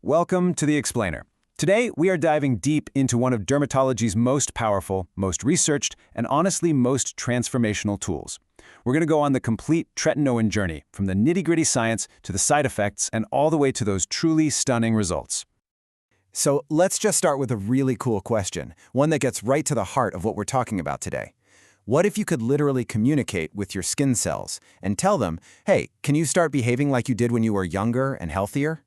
Welcome to The Explainer. Today, we are diving deep into one of dermatology's most powerful, most researched, and honestly most transformational tools. We're going to go on the complete Tretinoin journey, from the nitty-gritty science to the side effects and all the way to those truly stunning results. So let's just start with a really cool question, one that gets right to the heart of what we're talking about today. What if you could literally communicate with your skin cells and tell them, hey, can you start behaving like you did when you were younger and healthier?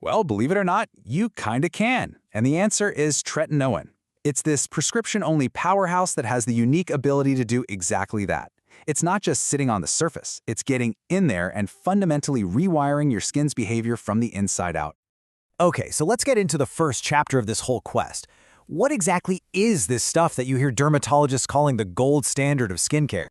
Well, believe it or not, you kinda can. And the answer is Tretinoin. It's this prescription-only powerhouse that has the unique ability to do exactly that. It's not just sitting on the surface, it's getting in there and fundamentally rewiring your skin's behavior from the inside out. Okay, so let's get into the first chapter of this whole quest. What exactly is this stuff that you hear dermatologists calling the gold standard of skincare?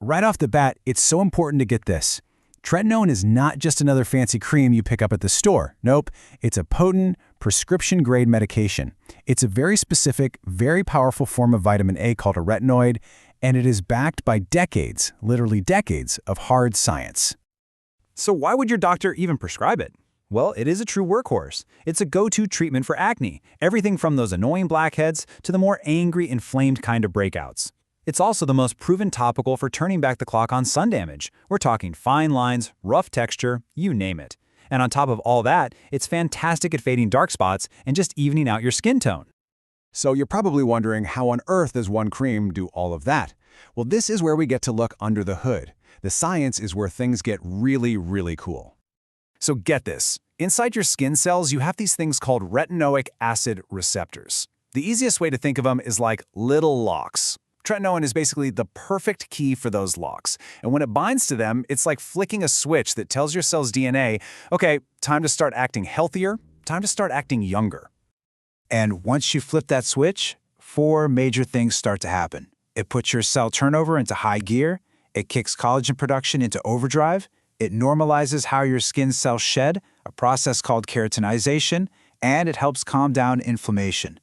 Right off the bat, it's so important to get this. Tretinoin is not just another fancy cream you pick up at the store. Nope, it's a potent, prescription-grade medication. It's a very specific, very powerful form of vitamin A called a retinoid, and it is backed by decades, literally decades, of hard science. So why would your doctor even prescribe it? Well, it is a true workhorse. It's a go-to treatment for acne, everything from those annoying blackheads to the more angry, inflamed kind of breakouts. It's also the most proven topical for turning back the clock on sun damage. We're talking fine lines, rough texture, you name it. And on top of all that, it's fantastic at fading dark spots and just evening out your skin tone. So you're probably wondering, how on earth does one cream do all of that? Well, this is where we get to look under the hood. The science is where things get really, really cool. So get this. Inside your skin cells, you have these things called retinoic acid receptors. The easiest way to think of them is like little locks. Tretinoin is basically the perfect key for those locks. And when it binds to them, it's like flicking a switch that tells your cell's DNA, okay, time to start acting healthier, time to start acting younger. And once you flip that switch, 4 major things start to happen. It puts your cell turnover into high gear, it kicks collagen production into overdrive, it normalizes how your skin cells shed, a process called keratinization, and it helps calm down inflammation.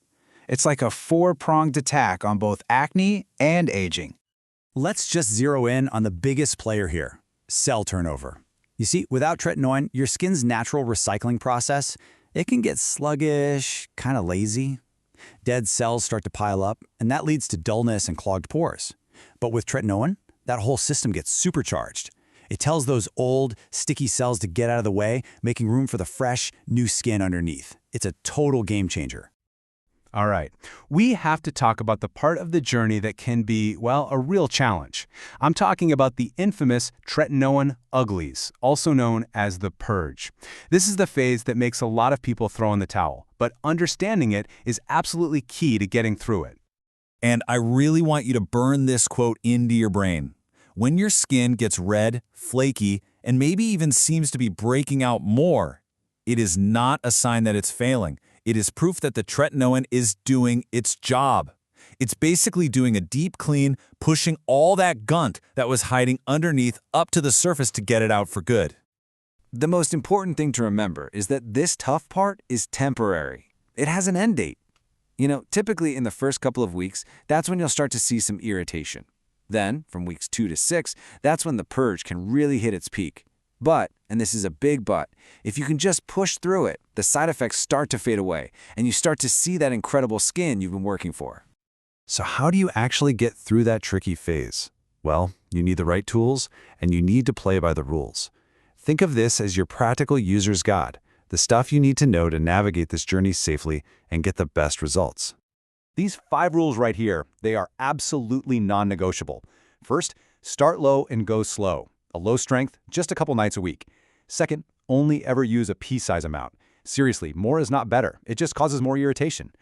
It's like a 4-pronged attack on both acne and aging. Let's just zero in on the biggest player here, cell turnover. You see, without tretinoin, your skin's natural recycling process, it can get sluggish, kind of lazy. Dead cells start to pile up, and that leads to dullness and clogged pores. But with tretinoin, that whole system gets supercharged. It tells those old, sticky cells to get out of the way, making room for the fresh, new skin underneath. It's a total game changer. All right, we have to talk about the part of the journey that can be, well, a real challenge. I'm talking about the infamous Tretinoin uglies, also known as the purge. This is the phase that makes a lot of people throw in the towel, but understanding it is absolutely key to getting through it. And I really want you to burn this quote into your brain. When your skin gets red, flaky, and maybe even seems to be breaking out more, it is not a sign that it's failing. It is proof that the tretinoin is doing its job. It's basically doing a deep clean, pushing all that gunt that was hiding underneath up to the surface to get it out for good. The most important thing to remember is that this tough part is temporary. It has an end date. Typically in the first couple of weeks, that's when you'll start to see some irritation. Then, from weeks 2 to 6, that's when the purge can really hit its peak. But, and this is a big but, if you can just push through it, the side effects start to fade away, and you start to see that incredible skin you've been working for. So how do you actually get through that tricky phase? Well, you need the right tools, and you need to play by the rules. Think of this as your practical user's guide, the stuff you need to know to navigate this journey safely and get the best results. These 5 rules right here, they are absolutely non-negotiable. First, start low and go slow. A low strength, just a couple nights a week. Second, only ever use a pea-size amount. Seriously, more is not better. It just causes more irritation.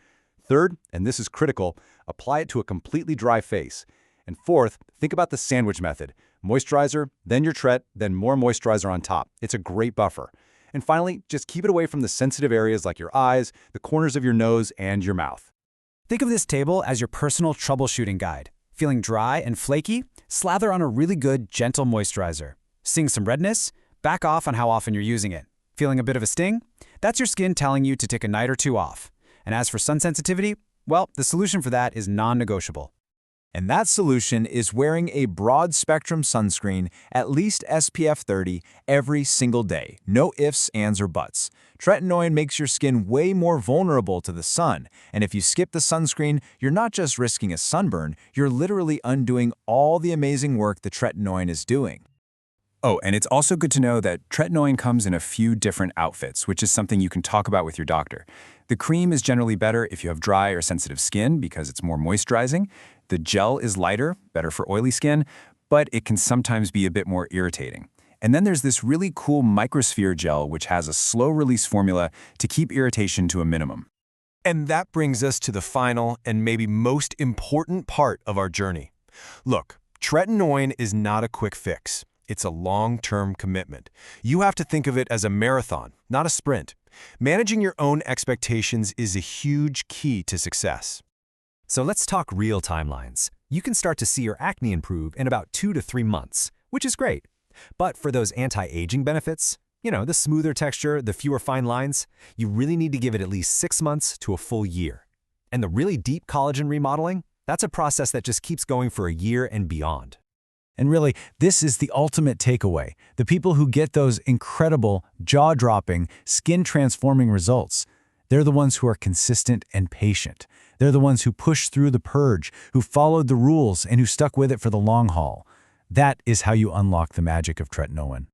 Third, and this is critical, apply it to a completely dry face. And fourth, think about the sandwich method. Moisturizer, then your Tret, then more moisturizer on top. It's a great buffer. And finally, just keep it away from the sensitive areas like your eyes, the corners of your nose, and your mouth. Think of this table as your personal troubleshooting guide. Feeling dry and flaky? Slather on a really good, gentle moisturizer. Seeing some redness? Back off on how often you're using it. Feeling a bit of a sting? That's your skin telling you to take a night or 2 off. And as for sun sensitivity, well, the solution for that is non-negotiable. And that solution is wearing a broad-spectrum sunscreen, at least SPF 30, every single day. No ifs, ands, or buts. Tretinoin makes your skin way more vulnerable to the sun, and if you skip the sunscreen, you're not just risking a sunburn, you're literally undoing all the amazing work the tretinoin is doing. Oh, and it's also good to know that Tretinoin comes in a few different outfits, which is something you can talk about with your doctor. The cream is generally better if you have dry or sensitive skin because it's more moisturizing. The gel is lighter, better for oily skin, but it can sometimes be a bit more irritating. And then there's this really cool microsphere gel, which has a slow-release formula to keep irritation to a minimum. And that brings us to the final and maybe most important part of our journey. Look, tretinoin is not a quick fix. It's a long-term commitment. You have to think of it as a marathon, not a sprint. Managing your own expectations is a huge key to success. So let's talk real timelines. You can start to see your acne improve in about 2 to 3 months, which is great. But for those anti-aging benefits, the smoother texture, the fewer fine lines, you really need to give it at least 6 months to a full year. And the really deep collagen remodeling, that's a process that just keeps going for a year and beyond. And really, this is the ultimate takeaway. The people who get those incredible, jaw-dropping, skin-transforming results, they're the ones who are consistent and patient. They're the ones who pushed through the purge, who followed the rules, and who stuck with it for the long haul. That is how you unlock the magic of tretinoin.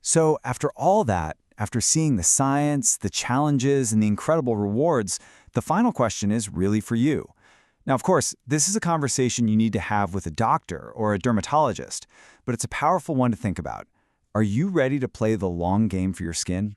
So after all that, after seeing the science, the challenges, and the incredible rewards, the final question is really for you. Now, of course, this is a conversation you need to have with a doctor or a dermatologist, but it's a powerful one to think about. Are you ready to play the long game for your skin?